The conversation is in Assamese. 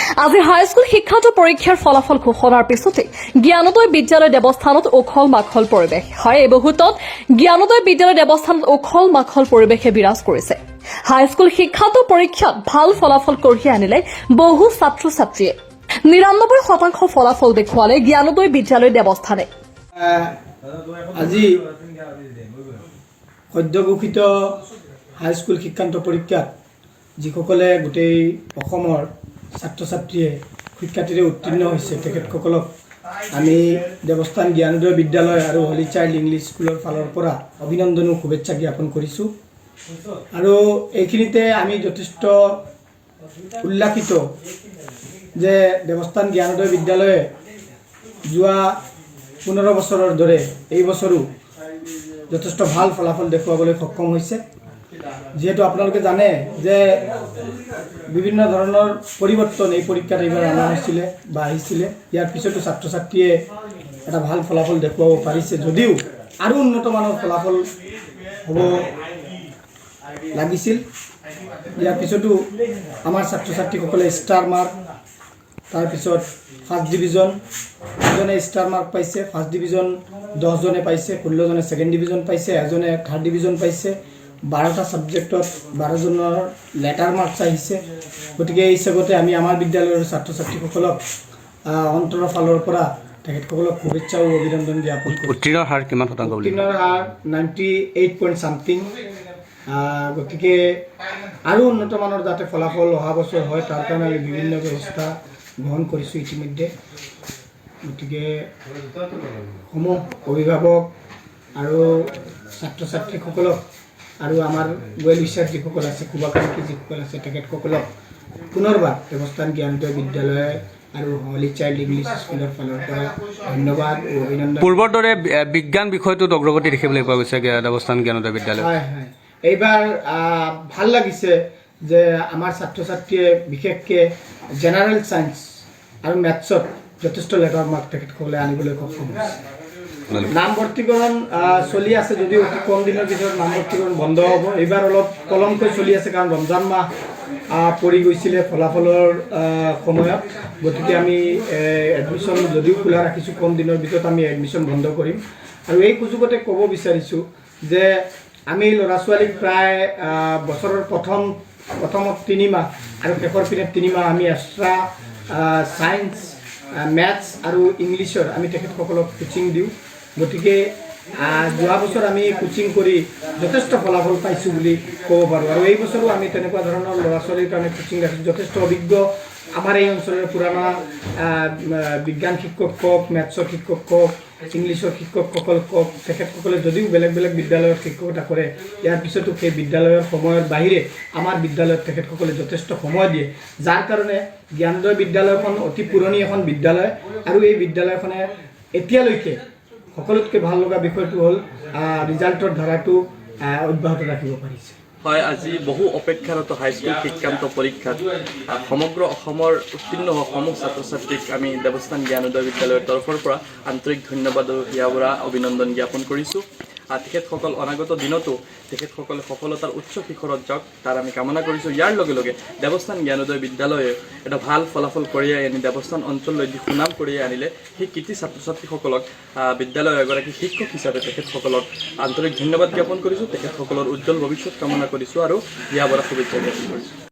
আজি হাইস্কুল শিক্ষান্ত পৰীক্ষাৰ ফলাফল ঘোষণাৰ পিছতে জ্ঞানোদয় বিদ্যালয় দেৱস্থানত উখল মাখল পৰিৱেশ হয়। এই মুহূৰ্তত জ্ঞানোদয় বিদ্যালয় দেৱস্থানত উখল মাখল পৰিৱেশে বিৰাজ কৰিছে। হাইস্কুল শিক্ষান্ত পৰীক্ষাত ভাল ফলাফল কঢ়িয়াই আনিলে বহু ছাত্ৰ ছাত্ৰীয়ে ৯৯% ফলাফল দেখুৱালে জ্ঞানোদয় বিদ্যালয় দেৱস্থানে। আজি সদ্য ঘোষিত হাইস্কুল শিক্ষান্ত পৰীক্ষাত যিসকলে গোটেই অসমৰ ছাত্ৰ ছাত্ৰীয়ে শিক্ষাৰ্থীৰে উত্তীৰ্ণ হৈছে তেখেতসকলক আমি দেৱস্থান জ্ঞানোদয় বিদ্যালয় আৰু হলি চাইল্ড ইংলিছ স্কুলৰ ফালৰ পৰা অভিনন্দন আৰু শুভেচ্ছা জ্ঞাপন কৰিছোঁ। আৰু এইখিনিতে আমি যথেষ্ট উল্লাসিত যে দেৱস্থান জ্ঞানোদয় বিদ্যালয়ে যোৱা 15 বছৰৰ দৰে এই বছৰো যথেষ্ট ভাল ফলাফল দেখুৱাবলৈ সক্ষম হৈছে। যেহেতু আপোনালোকে জানে যে বিভিন্ন ধৰণৰ পৰিৱৰ্তন এই পৰীক্ষাত এইবাৰ অনা হৈছিলে বা আহিছিলে, ইয়াৰ পিছতো ছাত্ৰ ছাত্ৰীয়ে এটা ভাল ফলাফল দেখুৱাব পাৰিছে, যদিও আৰু উন্নত মানৰ ফলাফল হ'ব লাগিছিল। ইয়াৰ পিছতো আমাৰ ছাত্ৰ ছাত্ৰীসকলে ষ্টাৰ মাৰ্ক, তাৰপিছত ফাৰ্ষ্ট ডিভিজন 2জনে ষ্টাৰ মাৰ্ক পাইছে, ফাৰ্ষ্ট ডিভিজন 10জনে পাইছে, 16জনে ছেকেণ্ড ডিভিজন পাইছে, এজনে থাৰ্ড ডিভিজন পাইছে, 12টা ছাবজেক্টত 12জনৰ লেটাৰ মাৰ্কছ আহিছে। গতিকে এই হিচাপতে আমি আমাৰ বিদ্যালয়ৰ ছাত্ৰ ছাত্ৰীসকলক অন্তৰৰ ফালৰ পৰা তেখেতসকলক শুভেচ্ছা আৰু অভিনন্দন জ্ঞাপন কৰিছোঁ। উত্তীৰ্ণৰ হাৰ কিমান শতাংশ? উত্তীৰ্ণৰ হাৰ 98.something। গতিকে আৰু উন্নত মানৰ যাতে ফলাফল অহা বছৰ হয় তাৰ কাৰণে আমি বিভিন্ন ব্যৱস্থা গ্ৰহণ কৰিছোঁ ইতিমধ্যে। গতিকে সমূহ অভিভাৱক আৰু ছাত্ৰ ছাত্ৰীসকলক আৰু আমাৰ ৱেল উইচাৰ যিসকল আছে, শুভাকাংক্ষী যিসকল আছে, তেখেতসকলক পুনৰবাৰ দেৱস্থান জ্ঞানোদয় বিদ্যালয় আৰু হলি চাইল্ড ইংলিছ স্কুলৰ ফালৰ পৰা ধন্যবাদ আৰু অভিনন্দন। পূৰ্বৰ দৰে বিজ্ঞান বিষয়টোত অগ্ৰগতি দেখিবলৈ পোৱা গৈছে দেৱস্থান জ্ঞানোদয় বিদ্যালয়। হয় হয়, এইবাৰ ভাল লাগিছে যে আমাৰ ছাত্ৰ ছাত্ৰীয়ে বিশেষকৈ জেনেৰেল ছায়েন্স আৰু মেথছত যথেষ্ট লেটাৰ মাৰ্ক তেখেতসকলে আনিবলৈ সক্ষম হৈছে। নামভৰ্তিকৰণ চলি আছে, যদিও অতি কম দিনৰ ভিতৰত নামভৰ্তিকৰণ বন্ধ হ'ব। এইবাৰ অলপ পলমকৈ চলি আছে কাৰণ ৰমজান মাহ পৰি গৈছিলে ফলাফলৰ সময়ত। গতিকে আমি এডমিশ্যন যদিও খোলা ৰাখিছোঁ, কম দিনৰ ভিতৰত আমি এডমিশ্যন বন্ধ কৰিম। আৰু এই সুযোগতে ক'ব বিচাৰিছোঁ যে আমি ল'ৰা ছোৱালীক প্ৰায় বছৰৰ প্ৰথমত 3 মাহ আৰু শেষৰ পিনে 3 মাহ আমি এক্সট্ৰা ছায়েন্স, মেথছ আৰু ইংলিছৰ আমি তেখেতসকলক কোচিং দিওঁ। গতিকে যোৱা বছৰ আমি কোচিং কৰি যথেষ্ট ফলাফল পাইছোঁ বুলি ক'ব পাৰোঁ। আৰু এই বছৰো আমি তেনেকুৱা ধৰণৰ ল'ৰা ছোৱালীৰ কাৰণে কোচিং ৰাখিছোঁ। যথেষ্ট অভিজ্ঞ আমাৰ এই অঞ্চলৰ পুৰণা বিজ্ঞান শিক্ষক কওক, মেথছৰ শিক্ষক কওক, ইংলিছৰ শিক্ষকসকল কওক, তেখেতসকলে যদিও বেলেগ বেলেগ বিদ্যালয়ত শিক্ষকতা কৰে, ইয়াৰ পিছতো সেই বিদ্যালয়ৰ সময়ৰ বাহিৰে আমাৰ বিদ্যালয়ত তেখেতসকলে যথেষ্ট সময় দিয়ে, যাৰ কাৰণে জ্ঞানোদয় বিদ্যালয়খন অতি পুৰণি এখন বিদ্যালয়। আৰু এই বিদ্যালয়খনে এতিয়ালৈকে সকলোতকৈ ভাল লগা বিষয়টো হ'ল ৰিজাল্টৰ ধাৰাটো অব্যাহত ৰাখিব পাৰিছে। হয়, আজি বহু অপেক্ষাৰত হাইস্কুল শিক্ষান্ত পৰীক্ষাত সমগ্ৰ অসমৰ উত্তীৰ্ণ হোৱা সমূহ ছাত্ৰ ছাত্ৰীক আমি দেৱস্থান জ্ঞানোদয় বিদ্যালয়ৰ তৰফৰ পৰা আন্তৰিক ধন্যবাদ আৰু হিয়াভৰা অভিনন্দন জ্ঞাপন কৰিছোঁ। তেখেতসকল অনাগত দিনতো তেখেতসকলে সফলতাৰ উচ্চ শিখৰত যাওক তাৰ আমি কামনা কৰিছোঁ। ইয়াৰ লগে লগে দেৱস্থান জ্ঞানোদয় বিদ্যালয়ে এটা ভাল ফলাফল কঢ়িয়াই আনি দেৱস্থান অঞ্চললৈ যি সুনাম কঢ়িয়াই আনিলে, সেই কৃতি ছাত্ৰ ছাত্ৰীসকলক বিদ্যালয়ৰ এগৰাকী শিক্ষক হিচাপে তেখেতসকলক আন্তৰিক ধন্যবাদ জ্ঞাপন কৰিছোঁ। তেখেতসকলৰ উজ্জ্বল ভৱিষ্যত কামনা কৰিছোঁ আৰু হিয়াভৰা শুভেচ্ছা জ্ঞাপন কৰিছোঁ।